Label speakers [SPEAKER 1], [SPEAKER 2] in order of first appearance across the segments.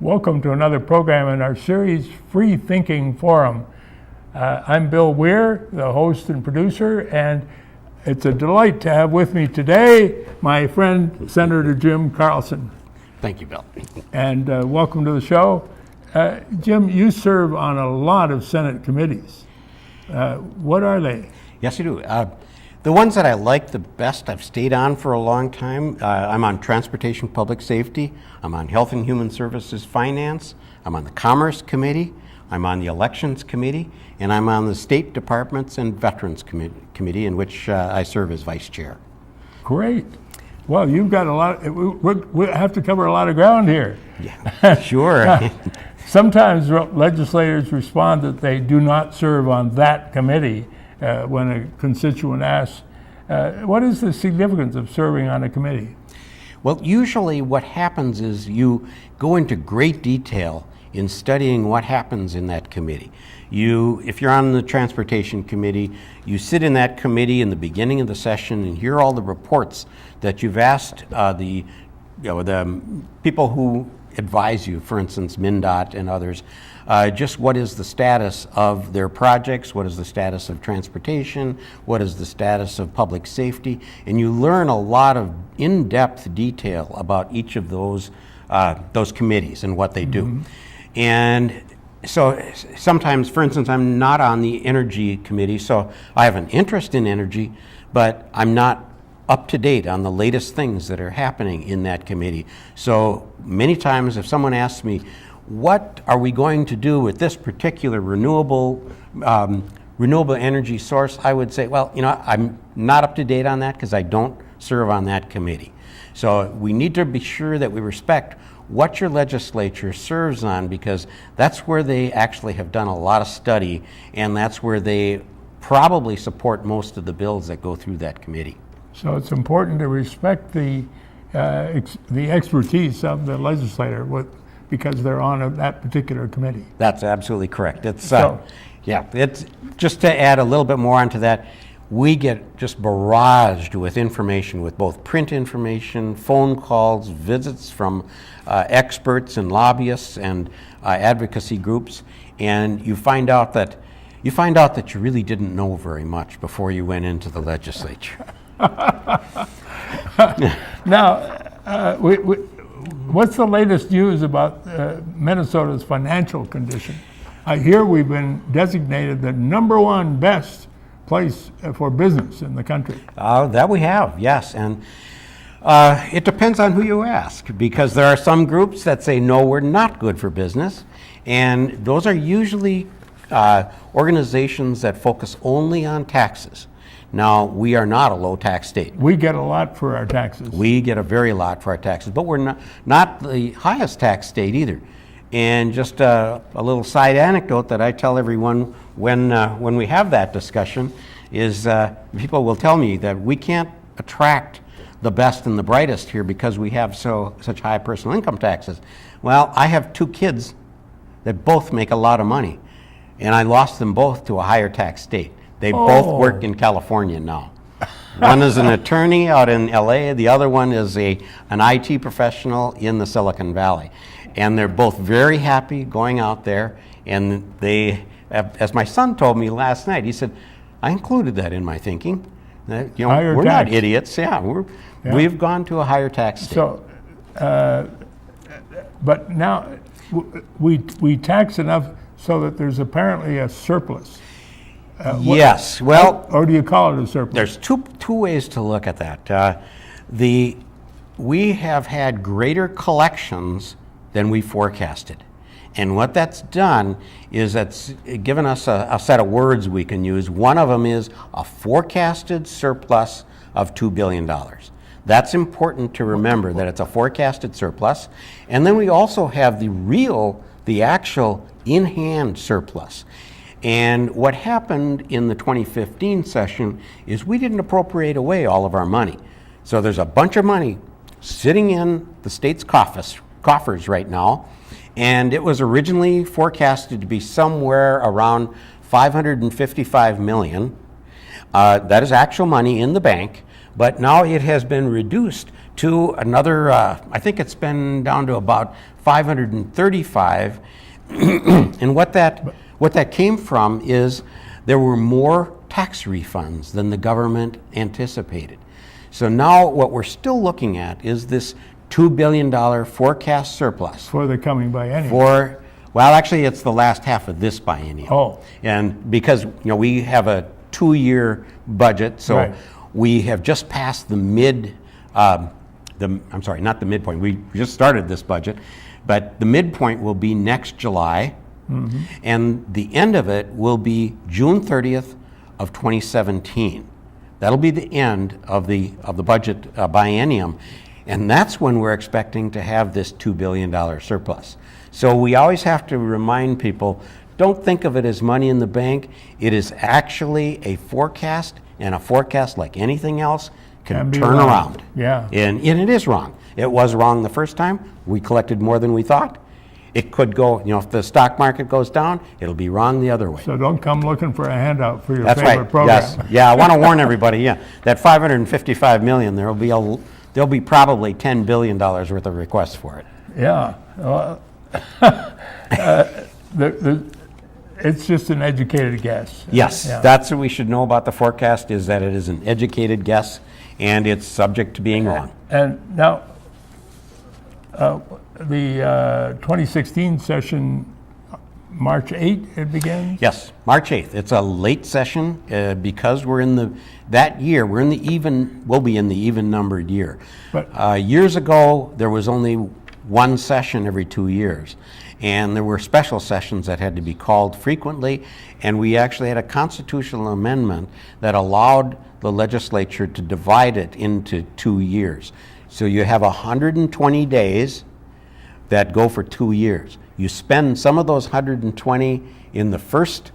[SPEAKER 1] Welcome to another program in our series, Free Thinking Forum. I'm Bill Weir, the host and producer, and it's a delight to have with me today my friend, Senator Jim Carlson.
[SPEAKER 2] Thank you, Bill.
[SPEAKER 1] And welcome to the show. Jim, you serve on a lot of Senate committees. What are they?
[SPEAKER 2] Yes, you do. The ones that I like the best, I've stayed on for a long time. I'm on Transportation Public Safety. I'm on Health and Human Services Finance. I'm on the Commerce Committee. I'm on the Elections Committee. And I'm on the State Departments and Veterans Committee, in which I serve as Vice Chair.
[SPEAKER 1] Great. Well, you've got a lot. We have to cover a lot of ground here.
[SPEAKER 2] Yeah, sure.
[SPEAKER 1] Sometimes legislators respond that they do not serve on that committee when a constituent asks, what is the significance of serving on a committee?
[SPEAKER 2] Well, usually what happens is you go into great detail in studying what happens in that committee. If you're on the Transportation Committee, you sit in that committee in the beginning of the session and hear all the reports that you've asked the people who advise you, for instance, MnDOT and others, just what is the status of their projects, what is the status of transportation, what is the status of public safety, and you learn a lot of in-depth detail about each of those committees and what they do. And so sometimes, for instance, I'm not on the Energy Committee, so I have an interest in energy, but I'm not up to date on the latest things that are happening in that committee. So many times if someone asks me, what are we going to do with this particular renewable energy source, I would say, well, I'm not up to date on that because I don't serve on that committee. So we need to be sure that we respect what your legislature serves on, because that's where they actually have done a lot of study, and that's where they probably support most of the bills that go through that committee.
[SPEAKER 1] So it's important to respect the expertise of the legislator because they're on that particular committee.
[SPEAKER 2] That's absolutely correct. It's just to add a little bit more onto that. We get just barraged with information, with both print information, phone calls, visits from experts and lobbyists and advocacy groups, and you find out that you really didn't know very much before you went into the legislature.
[SPEAKER 1] Now, what's the latest news about Minnesota's financial condition? I hear we've been designated the #1 best place for business in the country.
[SPEAKER 2] That we have, yes. And it depends on who you ask, because there are some groups that say, no, we're not good for business. And those are usually organizations that focus only on taxes. Now, we are not a low-tax state.
[SPEAKER 1] We get a lot for our taxes.
[SPEAKER 2] We get a very lot for our taxes, but we're not the highest tax state either. And just a little side anecdote that I tell everyone when we have that discussion is people will tell me that we can't attract the best and the brightest here because we have such high personal income taxes. Well, I have 2 kids that both make a lot of money, and I lost them both to a higher tax state. They both work in California now. One is an attorney out in LA, the other one is an IT professional in the Silicon Valley. And they're both very happy going out there, and they, as my son told me last night, he said, I included that in my thinking. We're not idiots. We've gone to a higher tax state.
[SPEAKER 1] So, but now we tax enough so that there's apparently a surplus.
[SPEAKER 2] Yes, well,
[SPEAKER 1] or do you call it a surplus?
[SPEAKER 2] There's two ways to look at that. We have had greater collections than we forecasted, and what that's done is that's given us a set of words we can use. One of them is a forecasted surplus of $2 billion. That's important to remember, that it's a forecasted surplus, and then we also have the actual in-hand surplus. And what happened in the 2015 session is we didn't appropriate away all of our money. So there's a bunch of money sitting in the state's coffers right now, and it was originally forecasted to be somewhere around $555 million. That is actual money in the bank, but now it has been reduced to another, I think it's been down to about 535. And what that came from is there were more tax refunds than the government anticipated. So now what we're still looking at is this $2 billion forecast surplus.
[SPEAKER 1] For the coming biennium.
[SPEAKER 2] Well, actually, it's the last half of this biennium.
[SPEAKER 1] Oh.
[SPEAKER 2] And because, we have a 2-year budget, so
[SPEAKER 1] Right.
[SPEAKER 2] we have just passed I'm sorry, not the midpoint. We just started this budget, but the midpoint will be next July, and the end of it will be June 30th of 2017. That'll be the end of the budget biennium, and that's when we're expecting to have this $2 billion surplus. So we always have to remind people, don't think of it as money in the bank. It is actually a forecast, and a forecast, like anything else, can turn
[SPEAKER 1] wrong.
[SPEAKER 2] around.
[SPEAKER 1] Yeah.
[SPEAKER 2] And it is wrong. It was wrong the first time. We collected more than we thought. It could go, if the stock market goes down, it'll be wrong the other way.
[SPEAKER 1] So don't come looking for a handout for your
[SPEAKER 2] That's
[SPEAKER 1] favorite
[SPEAKER 2] right.
[SPEAKER 1] program.
[SPEAKER 2] Yes. Yeah, I want to warn everybody, that $555 million, there'll be probably $10 billion worth of requests for it.
[SPEAKER 1] Yeah. Well, it's just an educated guess.
[SPEAKER 2] Yes,
[SPEAKER 1] Yeah.
[SPEAKER 2] that's what we should know about the forecast, is that it is an educated guess, and it's subject to being wrong.
[SPEAKER 1] And now, the 2016 session, March 8, it begins?
[SPEAKER 2] Yes, March 8th. It's a late session because we'll be in the even-numbered year.
[SPEAKER 1] But-
[SPEAKER 2] Years ago, there was only one session every 2 years, and there were special sessions that had to be called frequently, and we actually had a constitutional amendment that allowed the legislature to divide it into 2 years. So you have 120 days that go for 2 years. You spend some of those 120 in the first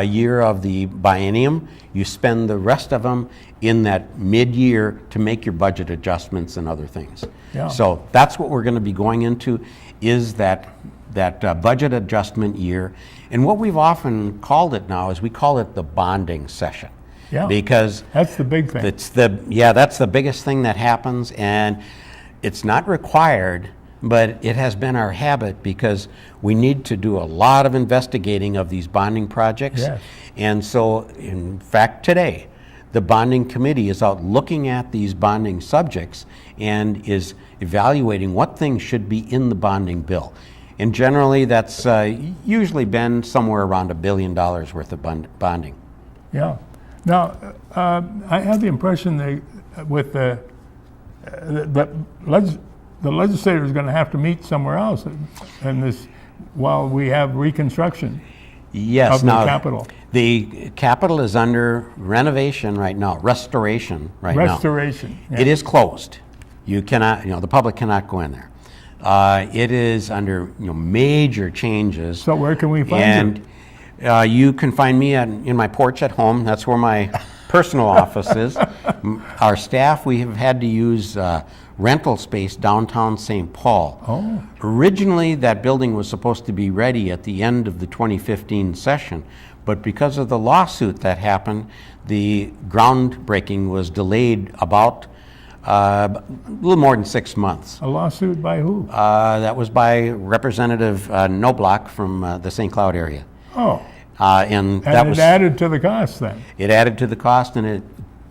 [SPEAKER 2] year of the biennium. You spend the rest of them in that mid-year to make your budget adjustments and other things.
[SPEAKER 1] Yeah.
[SPEAKER 2] So that's what we're going to be going into, is that budget adjustment year. And what we've often called it now is we call it the bonding session.
[SPEAKER 1] Yeah.
[SPEAKER 2] Because
[SPEAKER 1] That's the big thing.
[SPEAKER 2] that's the biggest thing that happens, and it's not required, but it has been our habit because we need to do a lot of investigating of these bonding projects.
[SPEAKER 1] Yes.
[SPEAKER 2] And so, in fact, today, the bonding committee is out looking at these bonding subjects and is evaluating what things should be in the bonding bill. And generally, that's usually been somewhere around $1 billion worth of bonding.
[SPEAKER 1] Yeah. Now, I have the impression that with the legislator is going to have to meet somewhere else in this while we have reconstruction
[SPEAKER 2] Yes,
[SPEAKER 1] of the
[SPEAKER 2] now,
[SPEAKER 1] Capitol.
[SPEAKER 2] the Capitol is under renovation right now, restoration right now.
[SPEAKER 1] Restoration. Yeah.
[SPEAKER 2] It is closed. You cannot, the public cannot go in there. It is under, major changes.
[SPEAKER 1] So where can we find you?
[SPEAKER 2] And you can find me in my porch at home. That's where my personal office is. Our staff, we have had to use rental space downtown St. Paul.
[SPEAKER 1] Oh.
[SPEAKER 2] Originally, that building was supposed to be ready at the end of the 2015 session, but because of the lawsuit that happened, the groundbreaking was delayed about a little more than 6 months.
[SPEAKER 1] A lawsuit by who?
[SPEAKER 2] That was by Representative Knobloch from the St. Cloud area.
[SPEAKER 1] Oh.
[SPEAKER 2] And that
[SPEAKER 1] And
[SPEAKER 2] was
[SPEAKER 1] it added to the cost then.
[SPEAKER 2] It added to the cost, and it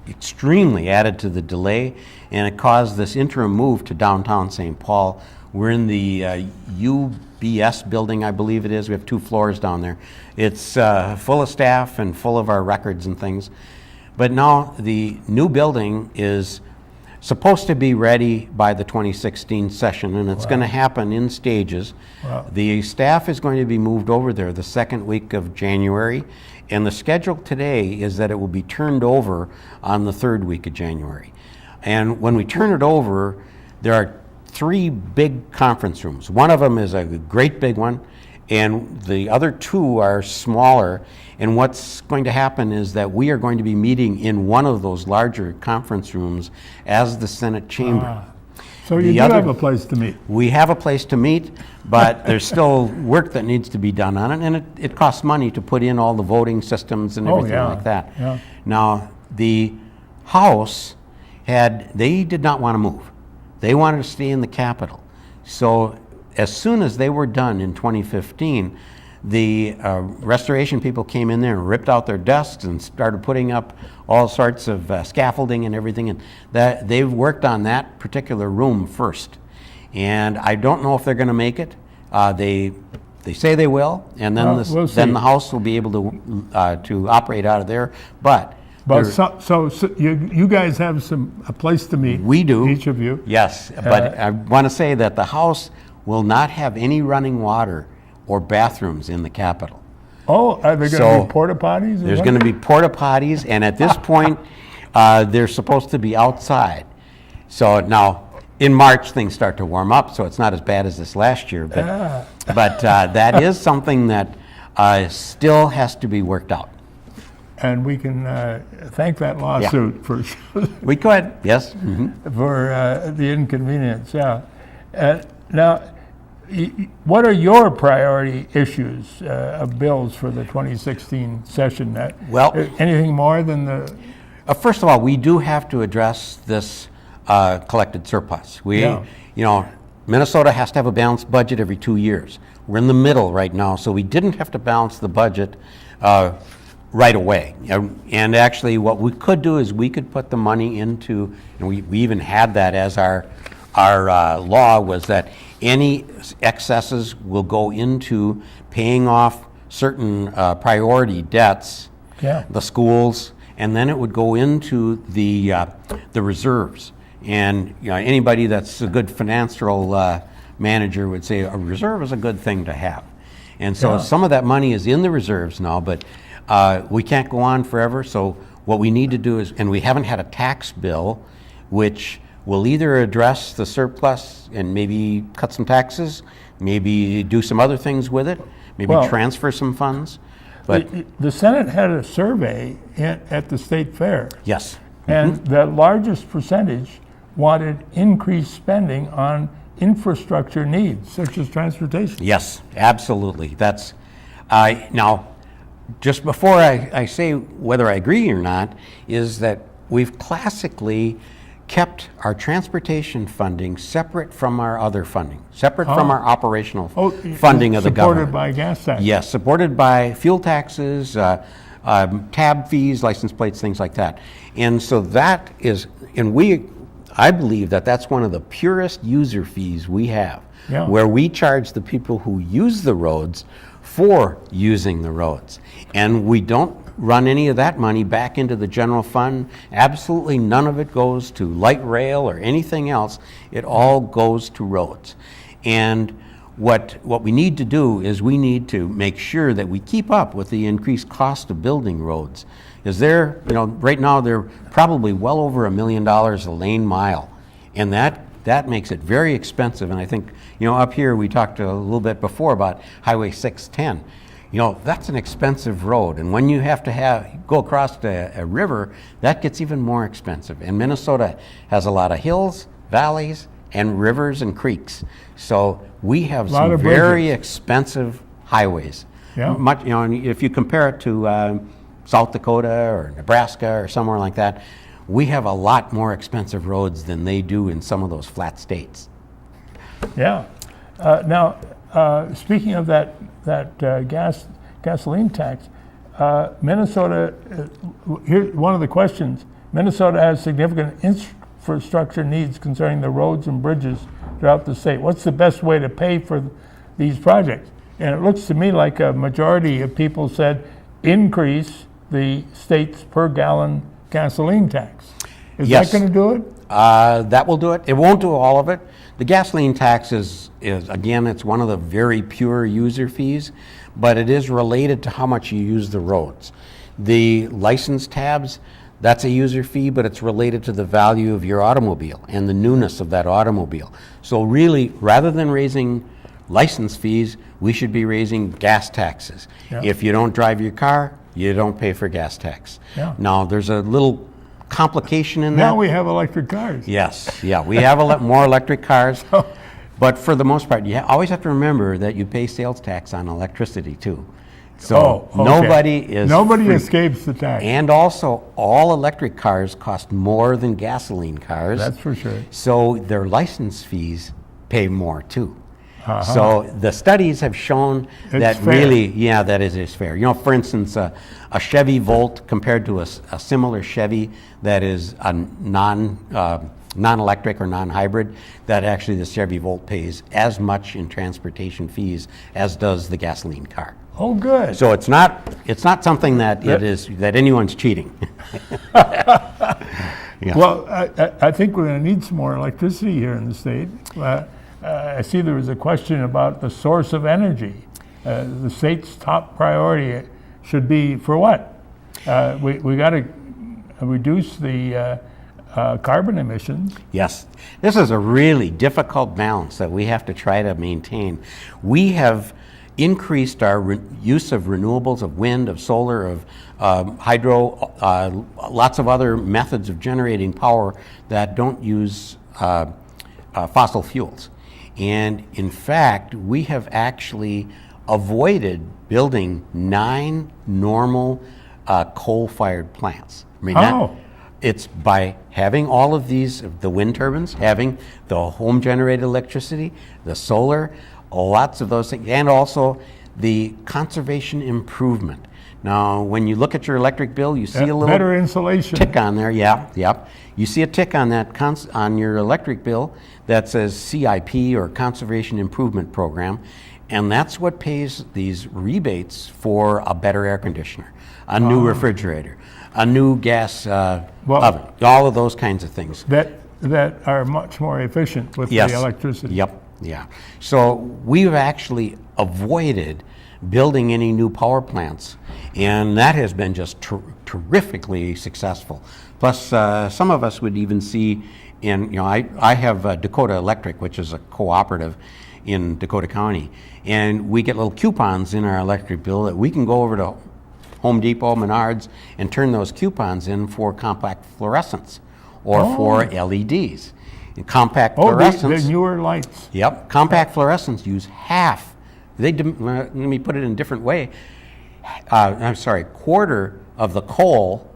[SPEAKER 2] extremely added to the delay, and it caused this interim move to downtown St. Paul. We're in the UBS building, I believe it is. We have 2 floors down there. It's full of staff and full of our records and things. But now the new building is supposed to be ready by the 2016 session, and it's going to happen in stages.
[SPEAKER 1] Wow.
[SPEAKER 2] The staff is going to be moved over there the second week of January, and the schedule today is that it will be turned over on the third week of January. And when we turn it over, there are 3 big conference rooms. One of them is a great big one, and the other 2 are smaller. And what's going to happen is that we are going to be meeting in one of those larger conference rooms as the Senate chamber.
[SPEAKER 1] So you do have a place to meet.
[SPEAKER 2] We have a place to meet, but there's still work that needs to be done on it, and it costs money to put in all the voting systems and everything like that.
[SPEAKER 1] Yeah.
[SPEAKER 2] Now, the House they did not want to move. They wanted to stay in the capital. So as soon as they were done in 2015, the restoration people came in there and ripped out their desks and started putting up all sorts of scaffolding and everything. And they've worked on that particular room first. And I don't know if they're going to make it. They say they will, and then then the house will be able to operate out of there. But
[SPEAKER 1] so you guys have a place to meet.
[SPEAKER 2] We do.
[SPEAKER 1] Each of you.
[SPEAKER 2] Yes, but I want to say that the house will not have any running water or bathrooms in the Capitol.
[SPEAKER 1] Oh, are there going to be porta potties?
[SPEAKER 2] There's going to be porta potties, and at this point, they're supposed to be outside. So now, in March, things start to warm up, so it's not as bad as this last year. But that is something that still has to be worked out.
[SPEAKER 1] And we can thank that lawsuit for
[SPEAKER 2] we could, yes,
[SPEAKER 1] for the inconvenience. Yeah. Now, what are your priority issues of bills for the 2016 session?
[SPEAKER 2] Well,
[SPEAKER 1] anything more than the?
[SPEAKER 2] First of all, we do have to address this collected surplus. Minnesota has to have a balanced budget every 2 years. We're in the middle right now, so we didn't have to balance the budget right away. And actually, what we could do is we could put the money into, and we even had that as our law was that any excesses will go into paying off certain priority debts, the schools, and then it would go into the reserves. And anybody that's a good financial manager would say a reserve is a good thing to have. And so some of that money is in the reserves now, but we can't go on forever. So what we need to do is, and we haven't had a tax bill, which will either address the surplus and maybe cut some taxes, maybe do some other things with it, maybe transfer some funds. But
[SPEAKER 1] the Senate had a survey at the state fair.
[SPEAKER 2] Yes.
[SPEAKER 1] And the largest percentage wanted increased spending on infrastructure needs, such as transportation.
[SPEAKER 2] Yes, absolutely. That's now, just before I say whether I agree or not, is that we've classically kept our transportation funding separate from our other funding, separate from our operational funding of the government.
[SPEAKER 1] Supported by gas taxes.
[SPEAKER 2] Yes, supported by fuel taxes, tab fees, license plates, things like that. And so that is, I believe that that's one of the purest user fees we have, where we charge the people who use the roads for using the roads. And we don't run any of that money back into the general fund. Absolutely none of it goes to light rail or anything else. It all goes to roads. And what we need to do is we need to make sure that we keep up with the increased cost of building roads. Is there, right now they're probably well over $1 million a lane mile. And that makes it very expensive. And I think, up here we talked a little bit before about Highway 610. That's an expensive road. And when you have to go across a river, that gets even more expensive. And Minnesota has a lot of hills, valleys, and rivers and creeks. So we have some very expensive highways. Much, if you compare it to South Dakota or Nebraska or somewhere like that, we have a lot more expensive roads than they do in some of those flat states.
[SPEAKER 1] Yeah. Now, speaking of that gasoline tax, Minnesota, here one of the questions, Minnesota has significant infrastructure needs concerning the roads and bridges throughout the state. What's the best way to pay for these projects? And it looks to me like a majority of people said increase the state's per gallon gasoline tax. Is that going to do it?
[SPEAKER 2] That will do it. It won't do all of it. The gasoline tax is again, it's one of the very pure user fees, but it is related to how much you use the roads. The license tabs, that's a user fee, but it's related to the value of your automobile and the newness of that automobile. So really, rather than raising license fees, we should be raising gas taxes. If you don't drive your car, you don't pay for gas tax. Now, there's a little complication in that.
[SPEAKER 1] Now we have electric cars.
[SPEAKER 2] Yes, we have more electric cars. But for the most part, you always have to remember that you pay sales tax on electricity too. So
[SPEAKER 1] okay.
[SPEAKER 2] nobody is
[SPEAKER 1] Nobody
[SPEAKER 2] free.
[SPEAKER 1] escapes the tax.
[SPEAKER 2] And also, all electric cars cost more than gasoline cars.
[SPEAKER 1] That's for sure.
[SPEAKER 2] So their license fees pay more too. So the studies have shown that
[SPEAKER 1] fair.
[SPEAKER 2] really, yeah, that is fair. You know, for instance, a Chevy Volt compared to a similar Chevy that is a non-electric or non-hybrid, that actually the Chevy Volt pays as much in transportation fees as does the gasoline car.
[SPEAKER 1] Oh, good.
[SPEAKER 2] So it's not something that anyone's cheating. Yeah.
[SPEAKER 1] Well, I think we're going to need some more electricity here in the state. I see there was a question about the source of energy. The state's top priority should be for what? We got to reduce the carbon emissions.
[SPEAKER 2] Yes, this is a really difficult balance that we have to try to maintain. We have increased our use of renewables, of wind, of solar, of hydro, lots of other methods of generating power that don't use fossil fuels. And in fact, we have actually avoided building 9 normal coal-fired plants. I mean, it's by having all of these, the wind turbines, having the home-generated electricity, the solar, lots of those things, and also the conservation improvement. Now, when you look at your electric bill, you see a little
[SPEAKER 1] better insulation
[SPEAKER 2] tick on there. Yep. You see a tick on that on your electric bill that says CIP, or Conservation Improvement Program, and that's what pays these rebates for a better air conditioner, a new refrigerator, a new gas oven, all of those kinds of things
[SPEAKER 1] that are much more efficient with the electricity.
[SPEAKER 2] Yep. Yeah. So we've actually avoided building any new power plants, and that has been just terrifically successful. Plus, some of us would even see I have Dakota Electric, which is a cooperative in Dakota County, and we get little coupons in our electric bill that we can go over to Home Depot, Menards, and turn those coupons in for compact fluorescents or for LEDs. And compact fluorescents.
[SPEAKER 1] The newer lights.
[SPEAKER 2] Yep. Compact fluorescents use half. Let me put it in a different way. Quarter of the coal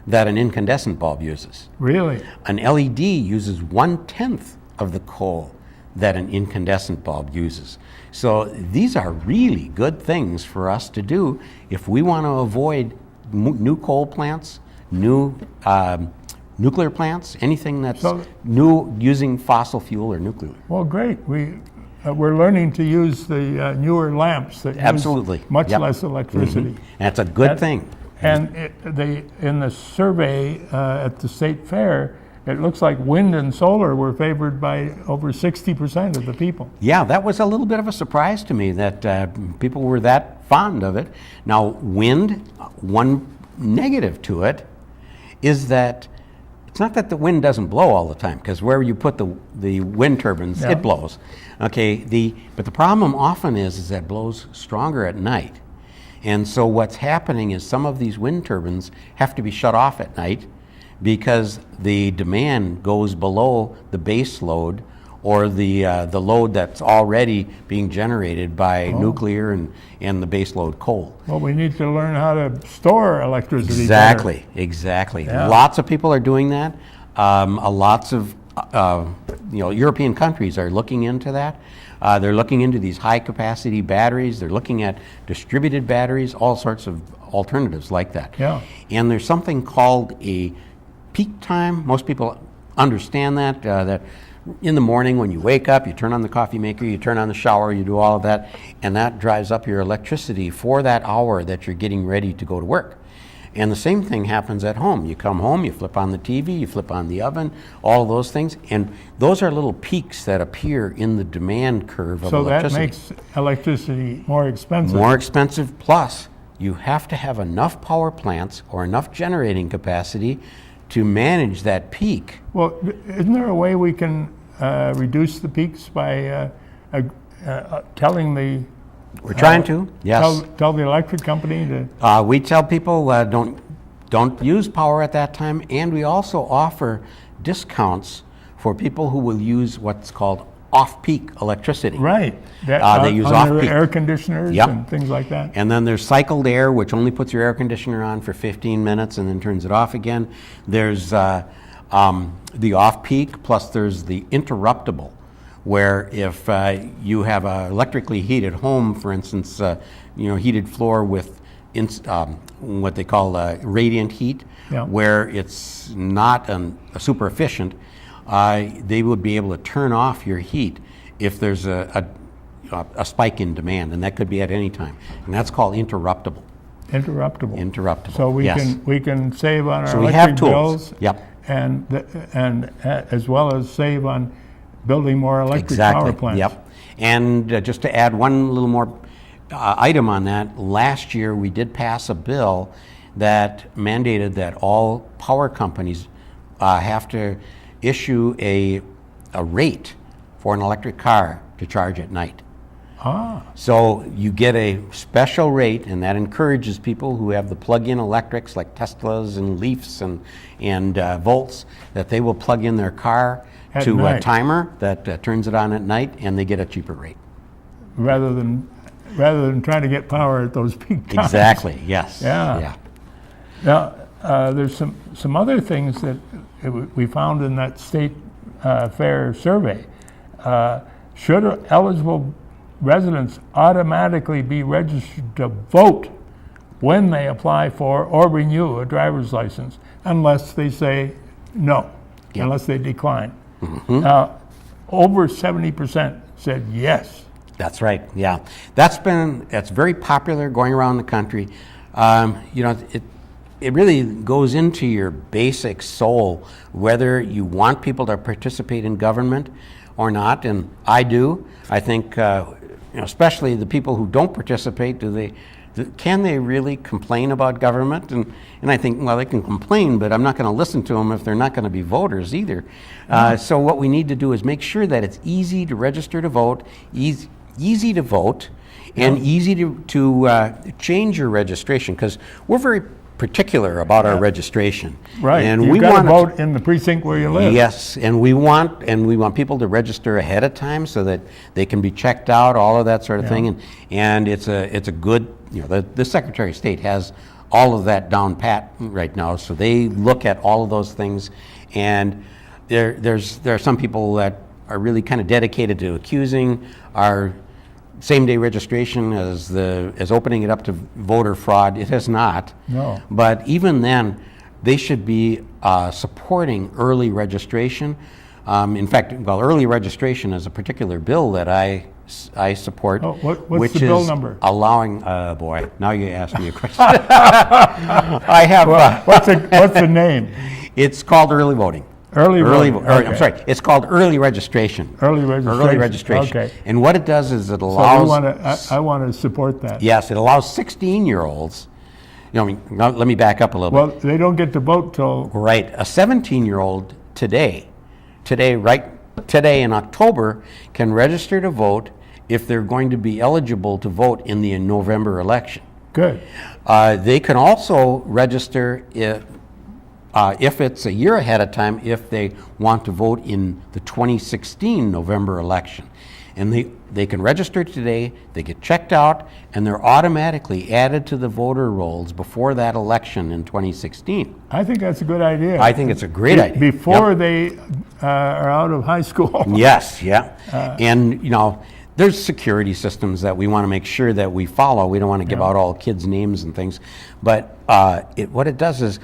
[SPEAKER 2] that an incandescent bulb uses.
[SPEAKER 1] Really?
[SPEAKER 2] An LED uses 1/10 of the coal that an incandescent bulb uses. So these are really good things for us to do if we want to avoid new coal plants, new nuclear plants, anything that's new using fossil fuel or nuclear.
[SPEAKER 1] Well, great. We're learning to use the newer lamps that use much less electricity.
[SPEAKER 2] That's a good thing.
[SPEAKER 1] And in the survey at the state fair, it looks like wind and solar were favored by over 60% of the people.
[SPEAKER 2] Yeah, that was a little bit of a surprise to me that people were that fond of it. Now, wind, one negative to it is that it's not that the wind doesn't blow all the time, because wherever you put the wind turbines, it blows. Okay, but the problem often is that it blows stronger at night. And so what's happening is some of these wind turbines have to be shut off at night because the demand goes below the base load or the load that's already being generated by nuclear and the base load coal.
[SPEAKER 1] Well, we need to learn how to store electricity
[SPEAKER 2] Exactly.
[SPEAKER 1] Yeah.
[SPEAKER 2] Lots of people are doing that. Lots of European countries are looking into that. They're looking into these high-capacity batteries. They're looking at distributed batteries, all sorts of alternatives like that.
[SPEAKER 1] Yeah.
[SPEAKER 2] And there's something called a peak time. Most people understand that, that in the morning when you wake up, you turn on the coffee maker, you turn on the shower, you do all of that, and that drives up your electricity for that hour that you're getting ready to go to work. And the same thing happens at home. You come home, you flip on the TV, you flip on the oven, all of those things, and those are little peaks that appear in the demand curve of electricity.
[SPEAKER 1] So that makes electricity more expensive.
[SPEAKER 2] More expensive, plus you have to have enough power plants or enough generating capacity to manage that peak.
[SPEAKER 1] Well, isn't there a way we can reduce the peaks by telling the...
[SPEAKER 2] We're trying to, yes.
[SPEAKER 1] Tell the electric company to...
[SPEAKER 2] We tell people don't use power at that time, and we also offer discounts for people who will use what's called off-peak electricity.
[SPEAKER 1] Right.
[SPEAKER 2] They use
[SPEAKER 1] on their
[SPEAKER 2] off-peak.
[SPEAKER 1] air conditioners
[SPEAKER 2] Yep.
[SPEAKER 1] and things like that.
[SPEAKER 2] And then there's cycled air, which only puts your air conditioner on for 15 minutes and then turns it off again. There's the off-peak, plus there's the interruptible, where if you have an electrically heated home, for instance, heated floor with what they call radiant heat,
[SPEAKER 1] Yeah.
[SPEAKER 2] where it's not super efficient, they would be able to turn off your heat if there's a spike in demand, and that could be at any time, and that's called interruptible.
[SPEAKER 1] Interruptible. So
[SPEAKER 2] yes.
[SPEAKER 1] we can save on our
[SPEAKER 2] So we have
[SPEAKER 1] electric
[SPEAKER 2] tools.
[SPEAKER 1] bills.
[SPEAKER 2] Yep.
[SPEAKER 1] And as well as save on building more electric
[SPEAKER 2] Exactly.
[SPEAKER 1] power plants.
[SPEAKER 2] Yep. And just to add one little more item on that, last year we did pass a bill that mandated that all power companies have to issue a rate for an electric car to charge at night. So you get a special rate, and that encourages people who have the plug-in electrics like Teslas and Leafs and Volts, that they will plug in their car
[SPEAKER 1] At
[SPEAKER 2] to
[SPEAKER 1] night.
[SPEAKER 2] a timer that turns it on at night, and they get a cheaper rate.
[SPEAKER 1] Rather than trying to get power at those peak times.
[SPEAKER 2] Exactly. Yes.
[SPEAKER 1] Yeah. Now, there's some other things that we found in that state fair survey. Should eligible residents automatically be registered to vote when they apply for or renew a driver's license, unless they say no,
[SPEAKER 2] Yeah.
[SPEAKER 1] unless they decline? Now, over 70% said yes.
[SPEAKER 2] That's right. Yeah, that's very popular going around the country. It really goes into your basic soul whether you want people to participate in government or not, and I do. I think, especially the people who don't participate, can they really complain about government? And I think, well, they can complain, but I'm not going to listen to them if they're not going to be voters either. So what we need to do is make sure that it's easy to register to vote, easy to vote, and easy to change your registration, because we're very particular about our registration.
[SPEAKER 1] Right.
[SPEAKER 2] And
[SPEAKER 1] You've got to vote in the precinct where you live.
[SPEAKER 2] Yes, and we want people to register ahead of time so that they can be checked out, all of that sort of thing. And it's a good, the Secretary of State has all of that down pat right now. So they look at all of those things, and there are some people that are really kind of dedicated to accusing our same-day registration as opening it up to voter fraud. It has not.
[SPEAKER 1] No.
[SPEAKER 2] But even then, they should be supporting early registration. In fact, early registration is a particular bill that I support.
[SPEAKER 1] Oh, what's
[SPEAKER 2] which
[SPEAKER 1] the bill
[SPEAKER 2] is
[SPEAKER 1] number?
[SPEAKER 2] Allowing. Boy, now you ask me a question. I have.
[SPEAKER 1] What's the name?
[SPEAKER 2] It's called early voting. I'm sorry. It's called early registration.
[SPEAKER 1] Early registration. Okay.
[SPEAKER 2] And what it does is it
[SPEAKER 1] So
[SPEAKER 2] allows.
[SPEAKER 1] I want to support that.
[SPEAKER 2] Yes, it allows 16-year-olds. Let me back up a little bit.
[SPEAKER 1] Well, they don't get to vote till.
[SPEAKER 2] Right, a 17-year-old today in October can register to vote if they're going to be eligible to vote in the November election.
[SPEAKER 1] Good.
[SPEAKER 2] They can also register if it's a year ahead of time, if they want to vote in the 2016 November election. And they can register today, they get checked out, and they're automatically added to the voter rolls before that election in 2016.
[SPEAKER 1] I think that's a good idea.
[SPEAKER 2] I think it's a great idea.
[SPEAKER 1] Before they are out of high school.
[SPEAKER 2] Yes, yeah. And, there's security systems that we want to make sure that we follow. We don't want to give out all kids' names and things. But what it does is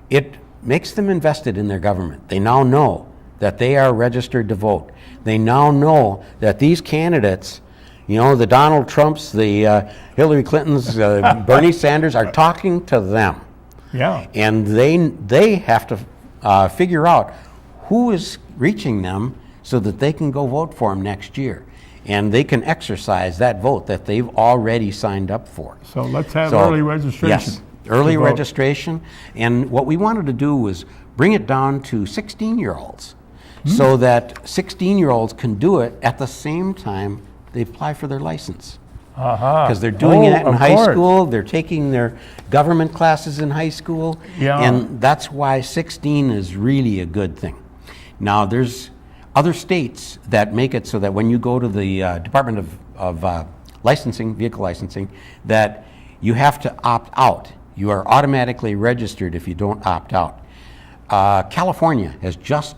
[SPEAKER 2] it makes them invested in their government. They now know that they are registered to vote. They now know that these candidates, the Donald Trumps, the Hillary Clintons, Bernie Sanders, are talking to them.
[SPEAKER 1] Yeah.
[SPEAKER 2] And they have to figure out who is reaching them so that they can go vote for them next year. And they can exercise that vote that they've already signed up for.
[SPEAKER 1] So let's have early registration.
[SPEAKER 2] Yes, early registration. And what we wanted to do was bring it down to 16-year-olds so that 16-year-olds can do it at the same time they apply for their license. Because they're doing it in high school, they're taking their government classes in high school, and that's why 16 is really a good thing. Now, there's other states that make it so that when you go to the Department of Licensing, vehicle licensing, that you have to opt out. You are automatically registered if you don't opt out. California has just,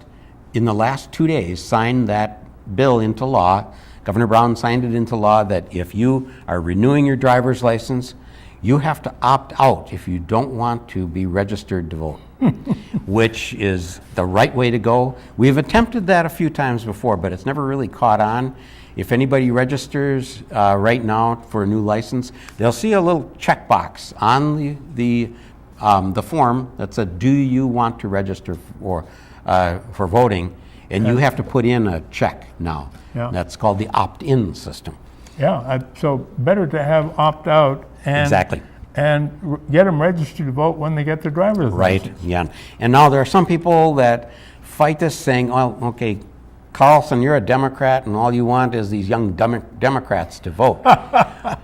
[SPEAKER 2] in the last 2 days, signed that bill into law. Governor Brown signed it into law that if you are renewing your driver's license, you have to opt out if you don't want to be registered to vote, which is the right way to go. We've attempted that a few times before, but it's never really caught on. If anybody registers right now for a new license, they'll see a little checkbox on the form that said, "Do you want to register for voting?" And you have to put in a check now.
[SPEAKER 1] Yeah.
[SPEAKER 2] That's called the opt-in system.
[SPEAKER 1] Yeah, so better to have opt-out
[SPEAKER 2] Exactly.
[SPEAKER 1] and get them registered to vote when they get their driver's
[SPEAKER 2] Right,
[SPEAKER 1] license.
[SPEAKER 2] yeah. And now there are some people that fight this saying, "Oh, okay, Carlson, you're a Democrat and all you want is these young Democrats to vote."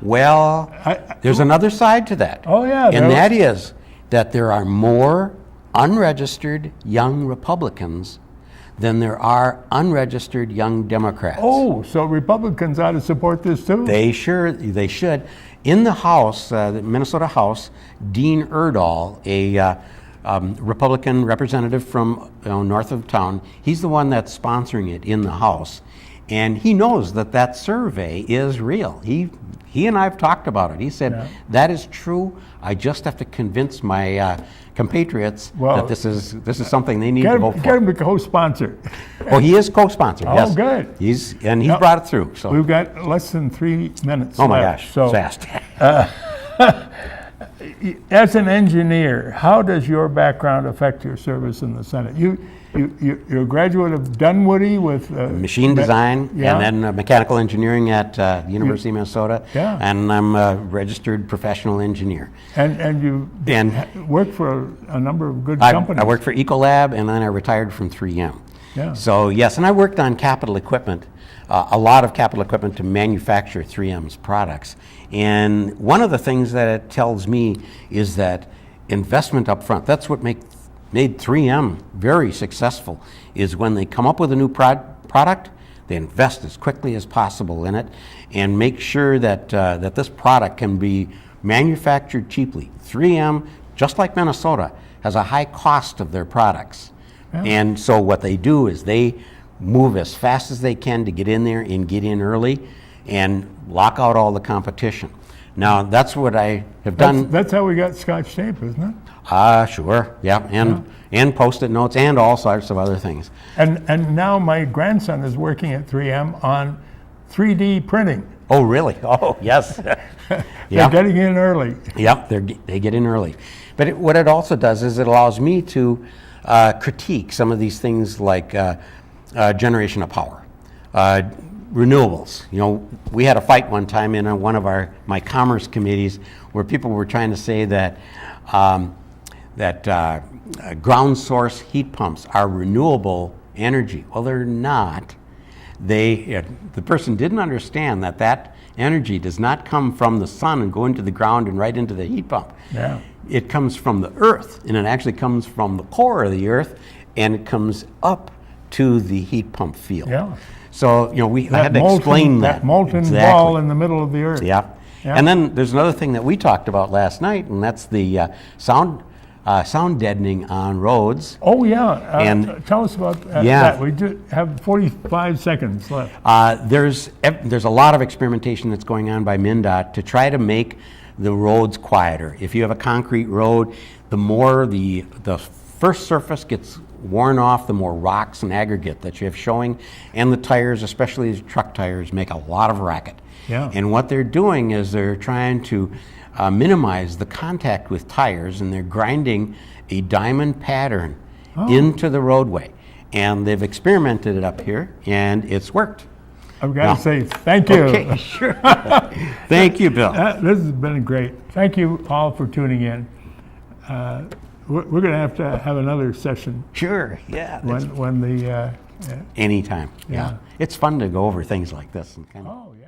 [SPEAKER 2] Well, there's another side to that.
[SPEAKER 1] Oh, yeah,
[SPEAKER 2] And that is that there are more unregistered young Republicans than there are unregistered young Democrats.
[SPEAKER 1] Oh, so Republicans ought to support this too?
[SPEAKER 2] They should. In the House, the Minnesota House, Dean Erdahl, a Republican representative from north of town, he's the one that's sponsoring it in the House. And he knows that survey is real. He and I have talked about it. He said, that is true. I just have to convince my compatriots that this is something they need to vote for.
[SPEAKER 1] Get him to co-sponsor.
[SPEAKER 2] Oh, he is co-sponsor, yes.
[SPEAKER 1] Oh, good.
[SPEAKER 2] He's brought it through. So.
[SPEAKER 1] We've got less than 3 minutes
[SPEAKER 2] Oh my
[SPEAKER 1] left.
[SPEAKER 2] gosh,
[SPEAKER 1] So,
[SPEAKER 2] fast.
[SPEAKER 1] as an engineer, how does your background affect your service in the Senate? You're a graduate of Dunwoody with
[SPEAKER 2] Machine design
[SPEAKER 1] yeah.
[SPEAKER 2] and then mechanical engineering at the University of Minnesota.
[SPEAKER 1] Yeah.
[SPEAKER 2] And I'm a registered professional engineer.
[SPEAKER 1] And you worked for a number of good companies.
[SPEAKER 2] I worked for Ecolab and then I retired from 3M.
[SPEAKER 1] Yeah.
[SPEAKER 2] So yes, and I worked on capital equipment, a lot of capital equipment to manufacture 3M's products. And one of the things that it tells me is that investment up front, that's what made 3M very successful, is when they come up with a new product, they invest as quickly as possible in it and make sure that this product can be manufactured cheaply. 3M, just like Minnesota, has a high cost of their products. Yeah. And so what they do is they move as fast as they can to get in there and get in early and lock out all the competition. Now, that's what I have done.
[SPEAKER 1] That's how we got Scotch tape, isn't it?
[SPEAKER 2] Sure, yeah, and Post-it notes and all sorts of other things.
[SPEAKER 1] And now my grandson is working at 3M on 3D printing.
[SPEAKER 2] Oh, really? Oh, yes.
[SPEAKER 1] They're getting in early.
[SPEAKER 2] Yep, they get in early. But what it also does is it allows me to critique some of these things like generation of power, renewables. We had a fight one time in one of my commerce committees where people were trying to say that ground source heat pumps are renewable energy. Well, they're not. The person didn't understand that energy does not come from the sun and go into the ground and right into the heat pump.
[SPEAKER 1] Yeah.
[SPEAKER 2] It comes from the earth, and it actually comes from the core of the earth, and it comes up to the heat pump field.
[SPEAKER 1] Yeah.
[SPEAKER 2] So, I had to explain that.
[SPEAKER 1] That molten
[SPEAKER 2] exactly.
[SPEAKER 1] ball in the middle of the earth.
[SPEAKER 2] Yeah. And then there's another thing that we talked about last night, and that's the sound deadening on roads.
[SPEAKER 1] Oh, yeah.
[SPEAKER 2] And
[SPEAKER 1] tell us about that. We do have 45 seconds left.
[SPEAKER 2] There's a lot of experimentation that's going on by MnDOT to try to make the roads quieter. If you have a concrete road, the more the first surface gets worn off, the more rocks and aggregate that you have showing, and the tires, especially the truck tires, make a lot of racket.
[SPEAKER 1] Yeah.
[SPEAKER 2] And what they're doing is they're trying to minimize the contact with tires, and they're grinding a diamond pattern into the roadway. And they've experimented it up here, and it's worked.
[SPEAKER 1] I've got to say thank you.
[SPEAKER 2] Okay, sure. Thank you, Bill.
[SPEAKER 1] This has been great. Thank you all for tuning in. We're going to have another session.
[SPEAKER 2] Sure, yeah.
[SPEAKER 1] When the
[SPEAKER 2] Anytime, yeah. It's fun to go over things like this. And
[SPEAKER 1] oh, yeah.